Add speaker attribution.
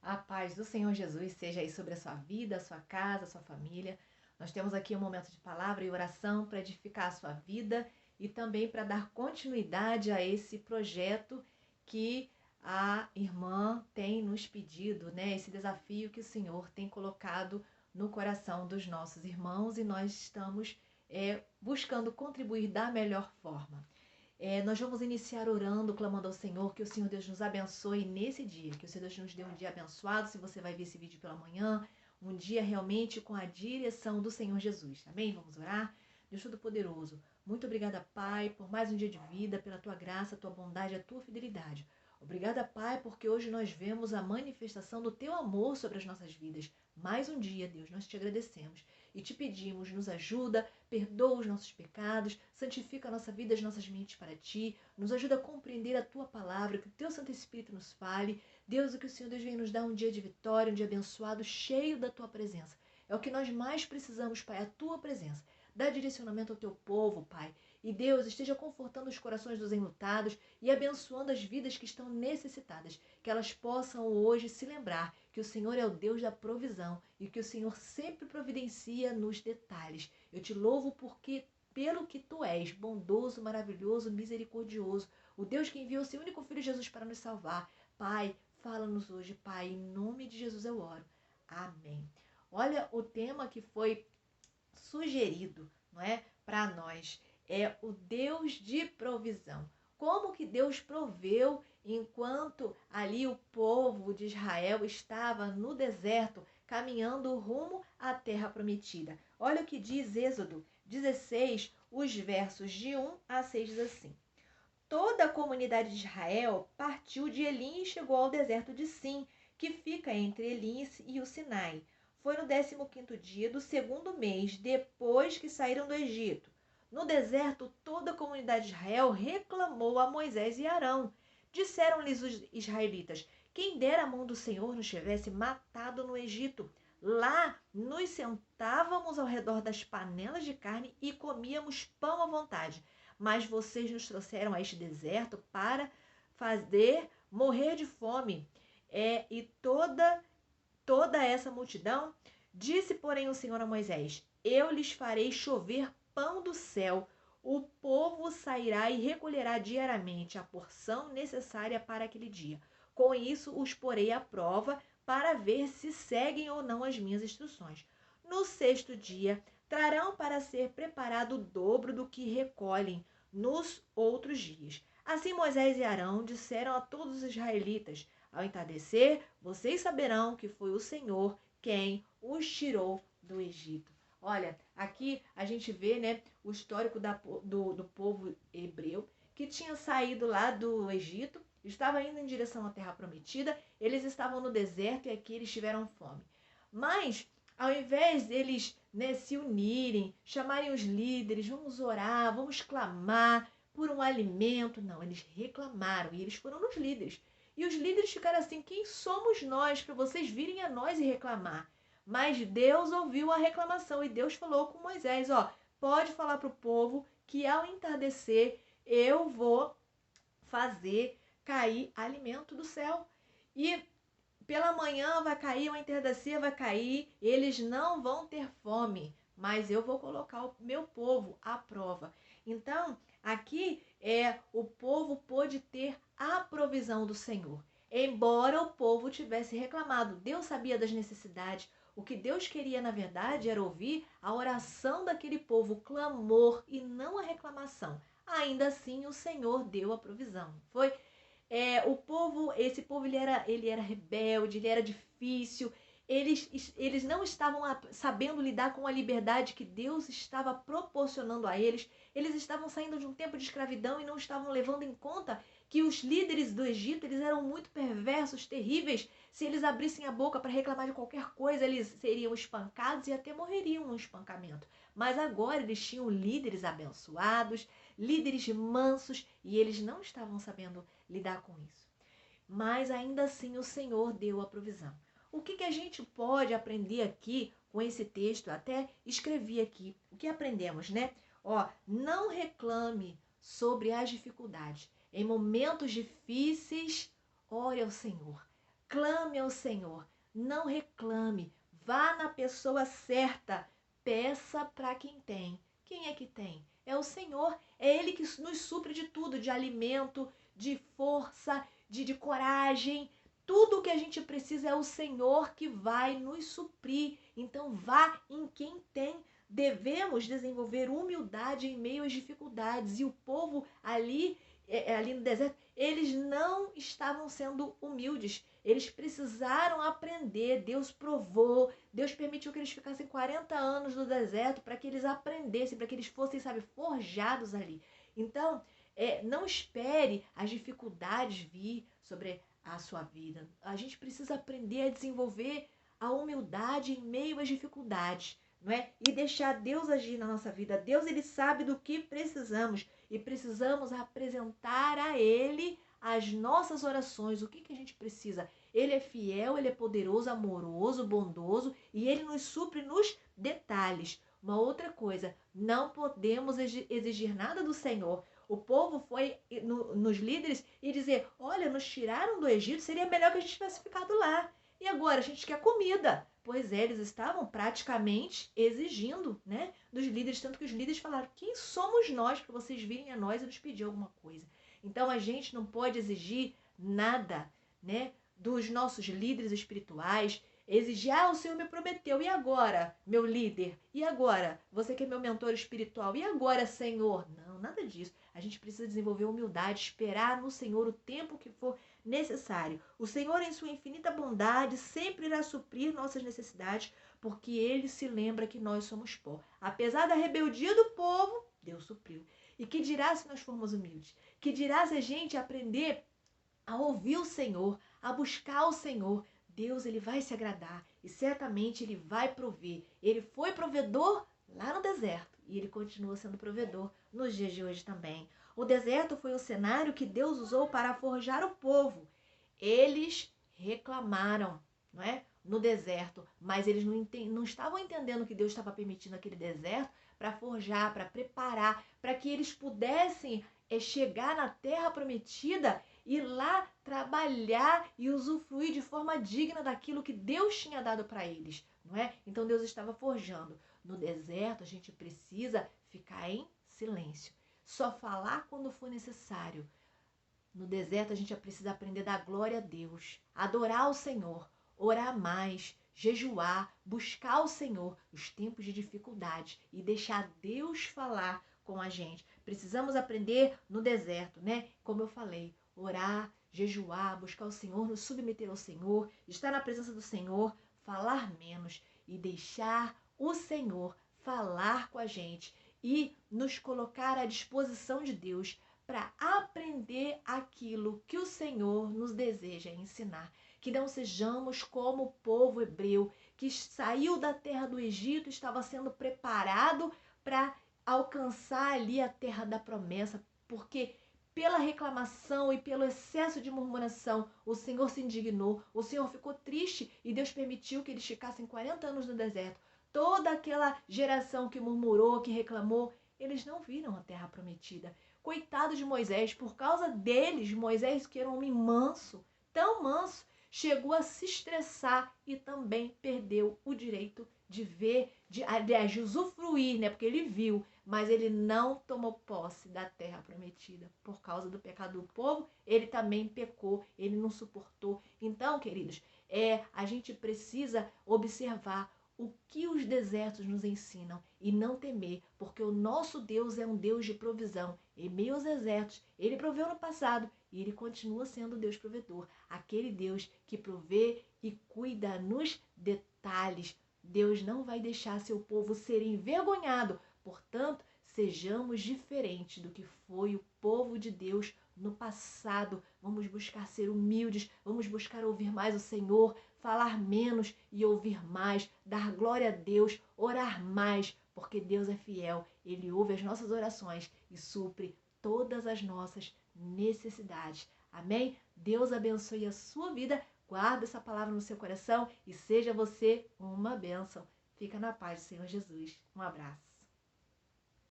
Speaker 1: A paz do Senhor Jesus seja aí sobre a sua vida, a sua casa, a sua família. Nós temos aqui um momento de palavra e oração para edificar a sua vida e também para dar continuidade a esse projeto que a irmã tem nos pedido, né? Esse desafio que o Senhor tem colocado no coração dos nossos irmãos e nós estamos buscando contribuir da melhor forma. Nós vamos iniciar orando, clamando ao Senhor, que o Senhor Deus nos abençoe nesse dia, que o Senhor Deus nos dê um dia abençoado, se você vai ver esse vídeo pela manhã, um dia realmente com a direção do Senhor Jesus, amém? Vamos orar? Deus Todo-Poderoso, muito obrigada, Pai, por mais um dia de vida, pela Tua graça, a Tua bondade, a Tua fidelidade. Obrigada, Pai, porque hoje nós vemos a manifestação do Teu amor sobre as nossas vidas. Mais um dia, Deus, nós te agradecemos e te pedimos, nos ajuda, perdoa os nossos pecados, santifica a nossa vida, as nossas mentes para Ti, nos ajuda a compreender a Tua palavra, que o Teu Santo Espírito nos fale. Deus, o que o Senhor Deus venha nos dar um dia de vitória, um dia abençoado, cheio da Tua presença. É o que nós mais precisamos, Pai, a Tua presença. Dá direcionamento ao Teu povo, Pai. E Deus, esteja confortando os corações dos enlutados e abençoando as vidas que estão necessitadas. Que elas possam hoje se lembrar que o Senhor é o Deus da provisão e que o Senhor sempre providencia nos detalhes. Eu te louvo porque pelo que Tu és, bondoso, maravilhoso, misericordioso, o Deus que enviou seu único Filho Jesus para nos salvar. Pai, fala-nos hoje, Pai, em nome de Jesus eu oro. Amém. Olha o tema que foi sugerido, não é, para nós, é o Deus de provisão. Como que Deus proveu enquanto ali o povo de Israel estava no deserto, caminhando rumo à terra prometida. Olha o que diz Êxodo 16, os versos de 1 a 6 diz assim: Toda a comunidade de Israel partiu de Elim e chegou ao deserto de Sim, que fica entre Elim e o Sinai. Foi no 15º dia do segundo mês, depois que saíram do Egito. No deserto, toda a comunidade de Israel reclamou a Moisés e Arão. Disseram-lhes os israelitas: Quem dera a mão do Senhor nos tivesse matado no Egito. Lá nos sentávamos ao redor das panelas de carne e comíamos pão à vontade. Mas vocês nos trouxeram a este deserto para fazer morrer de fome. E toda essa multidão disse, porém, o Senhor a Moisés: Eu lhes farei chover pão do céu. O povo sairá e recolherá diariamente a porção necessária para aquele dia. Com isso, os porei à prova para ver se seguem ou não as minhas instruções. No 6º dia, trarão para ser preparado o dobro do que recolhem nos outros dias. Assim Moisés e Arão disseram a todos os israelitas: Ao entardecer, vocês saberão que foi o Senhor quem os tirou do Egito. Olha, aqui a gente vê, né, o histórico do povo hebreu que tinha saído lá do Egito, estava indo em direção à Terra Prometida, eles estavam no deserto e aqui eles tiveram fome. Mas, ao invés deles, né, se unirem, chamarem os líderes, vamos orar, vamos clamar por um alimento, não, eles reclamaram e eles foram nos líderes. E os líderes ficaram assim: quem somos nós para vocês virem a nós e reclamar? Mas Deus ouviu a reclamação e Deus falou com Moisés: pode falar para o povo que ao entardecer eu vou fazer cair alimento do céu. E pela manhã vai cair, ao entardecer vai cair, eles não vão ter fome, mas eu vou colocar o meu povo à prova. Então, aqui o povo pôde ter a provisão do Senhor. Embora o povo tivesse reclamado, Deus sabia das necessidades. O que Deus queria, na verdade, era ouvir a oração daquele povo, o clamor e não a reclamação. Ainda assim, o Senhor deu a provisão. Foi esse povo ele era rebelde, ele era difícil, eles não estavam sabendo lidar com a liberdade que Deus estava proporcionando a eles. Eles estavam saindo de um tempo de escravidão e não estavam levando em conta que os líderes do Egito eles eram muito perversos, terríveis. Se eles abrissem a boca para reclamar de qualquer coisa, eles seriam espancados e até morreriam no espancamento. Mas agora eles tinham líderes abençoados, líderes mansos, e eles não estavam sabendo lidar com isso. Mas ainda assim o Senhor deu a provisão. O que a gente pode aprender aqui com esse texto? Até escrevi aqui. O que aprendemos, né? Não reclame sobre as dificuldades. Em momentos difíceis, ore ao Senhor. Clame ao Senhor, não reclame, vá na pessoa certa, peça para quem tem. Quem é que tem? É o Senhor, é Ele que nos supre de tudo, de alimento, de força, de coragem. Tudo o que a gente precisa é o Senhor que vai nos suprir. Então vá em quem tem. Devemos desenvolver humildade em meio às dificuldades. E o povo ali no deserto, eles não estavam sendo humildes. Eles precisaram aprender. Deus provou, Deus permitiu que eles ficassem 40 anos no deserto para que eles aprendessem, para que eles fossem, forjados ali. Então, não espere as dificuldades vir sobre a sua vida. A gente precisa aprender a desenvolver a humildade em meio às dificuldades, não é? E deixar Deus agir na nossa vida. Deus, ele sabe do que precisamos e precisamos apresentar a Ele as nossas orações. O que a gente precisa? Ele é fiel, ele é poderoso, amoroso, bondoso e ele nos supre nos detalhes. Uma outra coisa, não podemos exigir nada do Senhor. O povo foi nos líderes e dizer, olha, nos tiraram do Egito, seria melhor que a gente tivesse ficado lá. E agora a gente quer comida. Pois é, eles estavam praticamente exigindo, né, dos líderes, tanto que os líderes falaram, quem somos nós para vocês virem a nós e nos pedir alguma coisa? Então a gente não pode exigir nada, né, dos nossos líderes espirituais, exigir, o Senhor me prometeu, e agora, meu líder? E agora? Você que é meu mentor espiritual, e agora, Senhor? Não, nada disso. A gente precisa desenvolver humildade, esperar no Senhor o tempo que for necessário. O Senhor, em sua infinita bondade, sempre irá suprir nossas necessidades, porque Ele se lembra que nós somos pó. Apesar da rebeldia do povo, Deus supriu. E que dirá se nós formos humildes? Que dirá se a gente aprender a ouvir o Senhor, a buscar o Senhor? Deus, ele vai se agradar e certamente ele vai prover. Ele foi provedor lá no deserto e ele continua sendo provedor nos dias de hoje também. O deserto foi o cenário que Deus usou para forjar o povo. Eles reclamaram, não é? No deserto, mas eles não estavam entendendo que Deus estava permitindo aquele deserto para forjar, para preparar, para que eles pudessem chegar na terra prometida e lá trabalhar e usufruir de forma digna daquilo que Deus tinha dado para eles, não é? Então Deus estava forjando. No deserto a gente precisa ficar em silêncio, só falar quando for necessário. No deserto a gente precisa aprender a dar glória a Deus, adorar o Senhor, orar mais, jejuar, buscar o Senhor nos tempos de dificuldade e deixar Deus falar com a gente. Precisamos aprender no deserto, né? Como eu falei, orar, jejuar, buscar o Senhor, nos submeter ao Senhor, estar na presença do Senhor, falar menos e deixar o Senhor falar com a gente e nos colocar à disposição de Deus para aprender aquilo que o Senhor nos deseja ensinar. Que não sejamos como o povo hebreu que saiu da terra do Egito, estava sendo preparado para alcançar ali a terra da promessa, porque pela reclamação e pelo excesso de murmuração, o Senhor se indignou, o Senhor ficou triste e Deus permitiu que eles ficassem 40 anos no deserto. Toda aquela geração que murmurou, que reclamou, eles não viram a terra prometida. Coitado de Moisés, por causa deles, Moisés, que era um homem manso, tão manso, chegou a se estressar e também perdeu o direito de ver, de usufruir, né? Porque ele viu, mas ele não tomou posse da terra prometida. Por causa do pecado do povo, ele também pecou, ele não suportou. Então, queridos, a gente precisa observar o que os desertos nos ensinam e não temer, porque o nosso Deus é um Deus de provisão. Em meio aos desertos, ele proveu no passado e ele continua sendo o Deus provedor, aquele Deus que provê e cuida nos detalhes. Deus não vai deixar seu povo ser envergonhado, portanto, sejamos diferentes do que foi o povo de Deus no passado. Vamos buscar ser humildes, vamos buscar ouvir mais o Senhor, falar menos e ouvir mais, dar glória a Deus, orar mais, porque Deus é fiel, Ele ouve as nossas orações e supre todas as nossas necessidades. Amém? Deus abençoe a sua vida, guarda essa palavra no seu coração e seja você uma bênção. Fica na paz do Senhor Jesus. Um abraço.